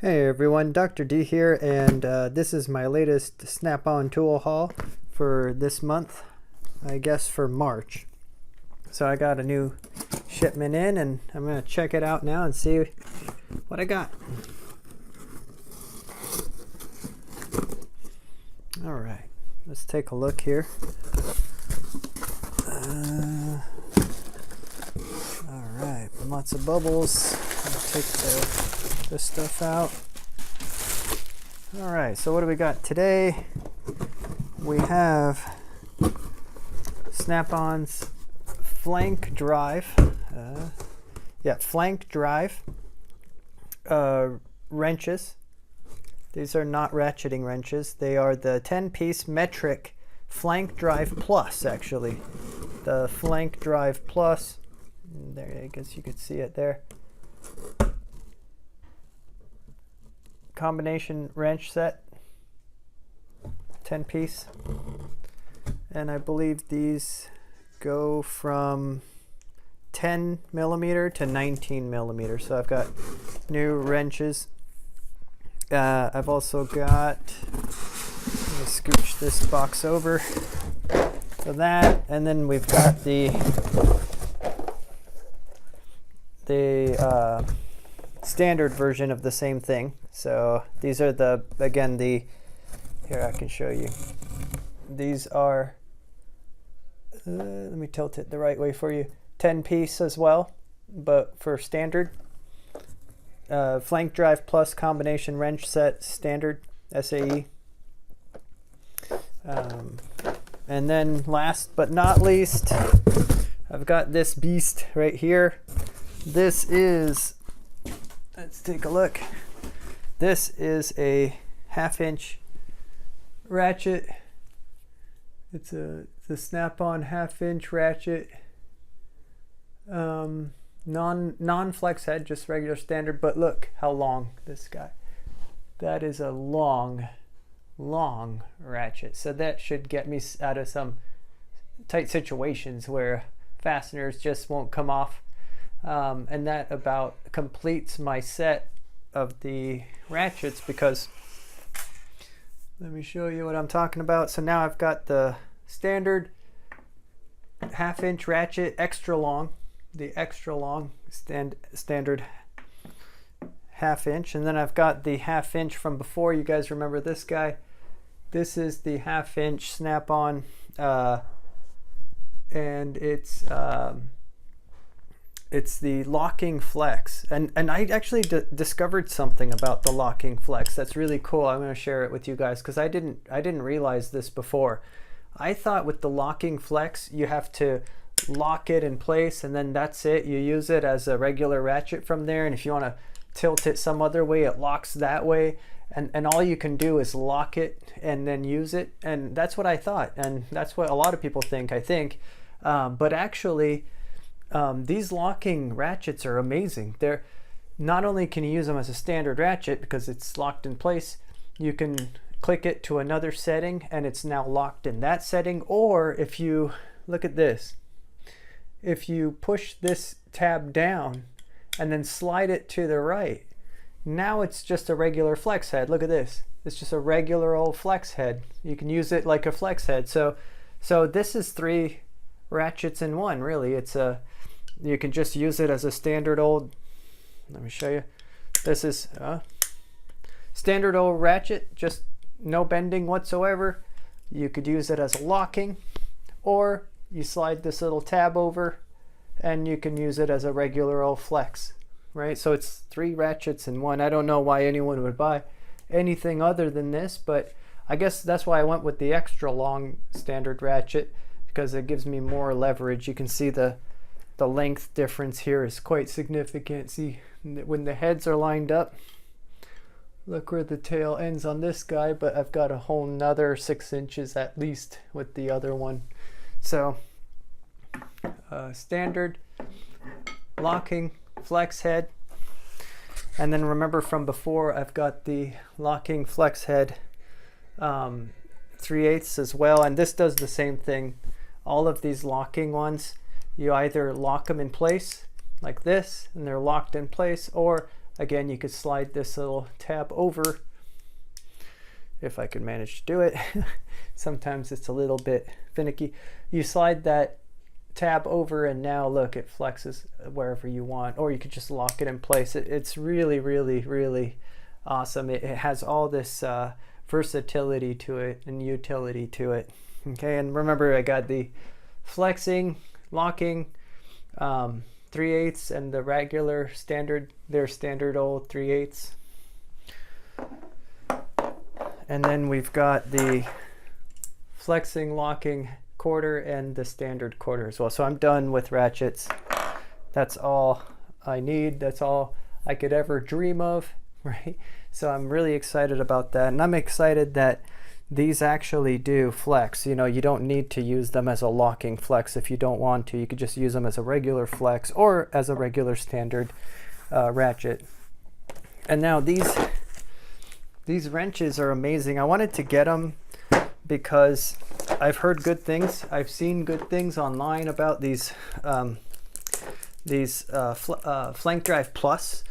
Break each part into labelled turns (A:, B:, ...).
A: Hey everyone, Dr. D here, and this is my latest Snap-on tool haul for this month, I guess for March. So I got a new shipment in and I'm going to check it out now and see what I got. Alright, let's take a look here. Alright, lots of bubbles. I'll take this stuff out. All right, so what do we got today? We have Snap-on's flank drive. Flank drive wrenches. These are not ratcheting wrenches. They are the 10-piece metric flank drive plus, actually. The flank drive plus. There, I guess you could see it there. Combination wrench set, 10-piece, and I believe these go from 10 millimeter to 19 millimeter. So I've got new wrenches. I've also got, let me scooch this box over for that, and then we've got the standard version of the same thing. So these are the, again, here I can show you. These are, let me tilt it the right way for you, 10-piece as well, but for standard. Flank drive plus combination wrench set, standard, SAE. And then last but not least, I've got this beast right here. This is, let's take a look. This is a 1/2-inch ratchet. It's a Snap-on 1/2-inch ratchet. Non-flex head, just regular standard. But look how long this guy. That is a long ratchet. So that should get me out of some tight situations where fasteners just won't come off. And that about completes my set of the ratchets, because let me show you what I'm talking about. So now I've got the standard 1/2-inch ratchet, extra long, the extra long standard 1/2-inch, and then I've got the 1/2-inch from before. You guys remember this guy? This is the 1/2-inch Snap-on, and it's the locking flex, and I actually discovered something about the locking flex that's really cool. I'm going to share it with you guys because I didn't realize this before. I thought with the locking flex you have to lock it in place and then that's it. You use it as a regular ratchet from there, and if you want to tilt it some other way, it locks that way, and all you can do is lock it and then use it. And that's what I thought, and that's what a lot of people think, I think. But actually, these locking ratchets are amazing. They're not only can you use them as a standard ratchet because it's locked in place, you can click it to another setting and it's now locked in that setting. Or if you look at this, if you push this tab down and then slide it to the right, now it's just a regular flex head. Look at this, it's just a regular old flex head. You can use it like a flex head. So this is 3 ratchets in one, really. It's you can just use it as a standard old, let me show you. This is standard old ratchet, just no bending whatsoever. You could use it as a locking, or you slide this little tab over and you can use it as a regular old flex, right? So it's 3 ratchets in one. I don't know why anyone would buy anything other than this, but I guess that's why I went with the extra long standard ratchet, because it gives me more leverage. You can see the length difference here is quite significant. See, when the heads are lined up, look where the tail ends on this guy, but I've got a whole nother 6 inches at least with the other one. So standard locking flex head, and then remember from before, I've got the locking flex head 3/8 as well, and this does the same thing. All of these locking ones, you either lock them in place like this and they're locked in place, or Again, you could slide this little tab over, if I could manage to do it. Sometimes it's a little bit finicky. You slide that tab over and now look, it flexes wherever you want, or you could just lock it in place. It's really, really, really awesome. It has all this versatility to it and utility to it. Okay, and remember, I got the flexing, locking, 3/8 and the regular standard, their standard old 3/8. And then we've got the flexing, locking quarter and the standard quarter as well. So I'm done with ratchets. That's all I need. That's all I could ever dream of, right? So I'm really excited about that. And I'm excited that these actually do flex. You know, you don't need to use them as a locking flex if you don't want to. You could just use them as a regular flex or as a regular standard ratchet. And now these wrenches are amazing. I wanted to get them because I've heard good things. I've seen good things online about these Flank Drive Plus,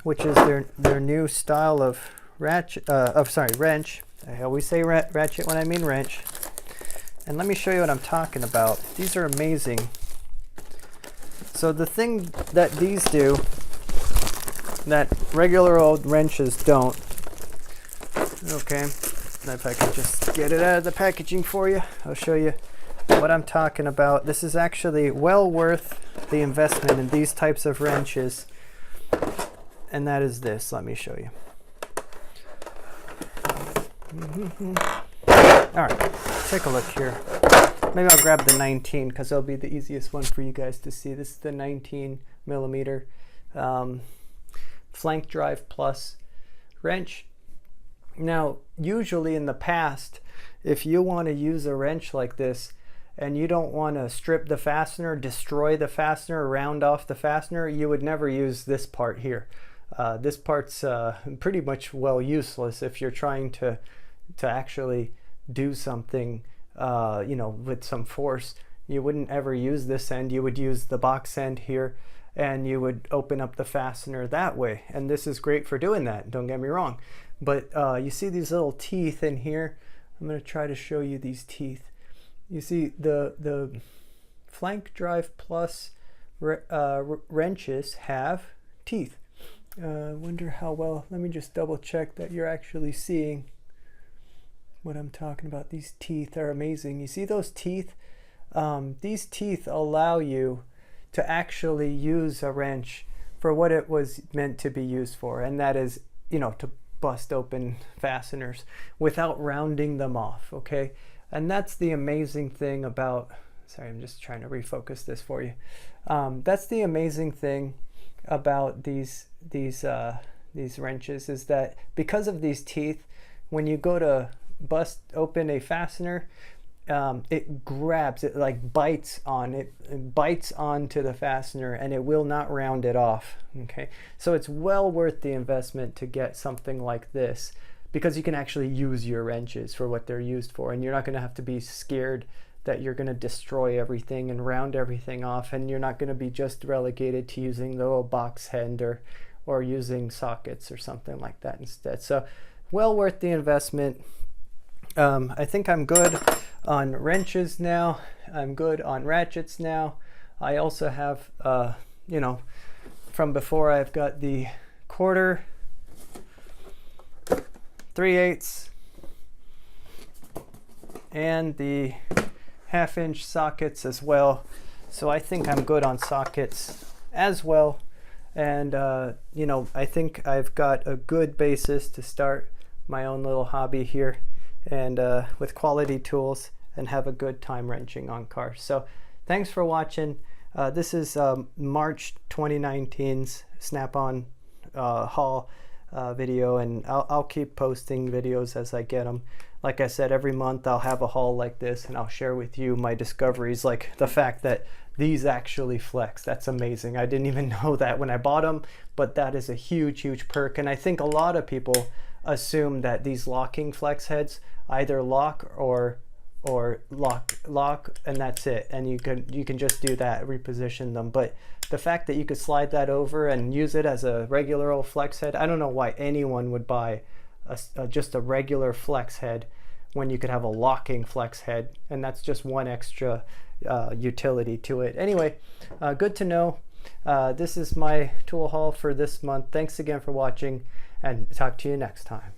A: which is their new style of wrench. I always say ratchet when I mean wrench. And let me show you what I'm talking about. These are amazing. So the thing that these do that regular old wrenches don't. Okay, if I can just get it out of the packaging for you, I'll show you what I'm talking about. This is actually well worth the investment in these types of wrenches. And that is this. Let me show you. All right, take a look here. Maybe I'll grab the 19 because that'll be the easiest one for you guys to see. This is the 19 millimeter Flank Drive Plus wrench. Now, usually in the past, if you want to use a wrench like this and you don't want to strip the fastener, destroy the fastener, round off the fastener, you would never use this part here. This part's pretty much useless if you're trying to actually do something, you know, with some force. You wouldn't ever use this end. You would use the box end here, and you would open up the fastener that way. And this is great for doing that, don't get me wrong. But you see these little teeth in here. I'm going to try to show you these teeth. You see the Flank Drive Plus wrenches have teeth. I wonder how well. Let me just double check that you're actually seeing what I'm talking about. These teeth are amazing. You see those teeth? These teeth allow you to actually use a wrench for what it was meant to be used for, and that is, you know, to bust open fasteners without rounding them off. Okay, and that's the amazing thing about. Sorry, I'm just trying to refocus this for you. That's the amazing thing about these wrenches, is that because of these teeth, when you go to bust open a fastener, it grabs it, like bites on it, bites onto the fastener, and it will not round it off. Okay, so it's well worth the investment to get something like this, because you can actually use your wrenches for what they're used for, and you're not going to have to be scared that you're going to destroy everything and round everything off, and you're not going to be just relegated to using the little box end or using sockets or something like that instead. So well worth the investment. I think I'm good on wrenches now. I'm good on ratchets now. I also have, you know, from before, I've got the quarter, 3/8, and the 1/2 inch sockets as well. So I think I'm good on sockets as well. And, you know, I think I've got a good basis to start my own little hobby here, and with quality tools, and have a good time wrenching on cars. So thanks for watching. This is March 2019's Snap-on haul video, and I'll keep posting videos as I get them. Like I said, every month I'll have a haul like this, and I'll share with you my discoveries, like the fact that these actually flex. That's amazing. I didn't even know that when I bought them, but that is a huge perk. And I think a lot of people assume that these locking flex heads either lock or or lock, and that's it. And you can just do that, reposition them. But the fact that you could slide that over and use it as a regular old flex head, I don't know why anyone would buy just a regular flex head when you could have a locking flex head, and that's just one extra utility to it. Anyway, good to know. This is my tool haul for this month. Thanks again for watching, and talk to you next time.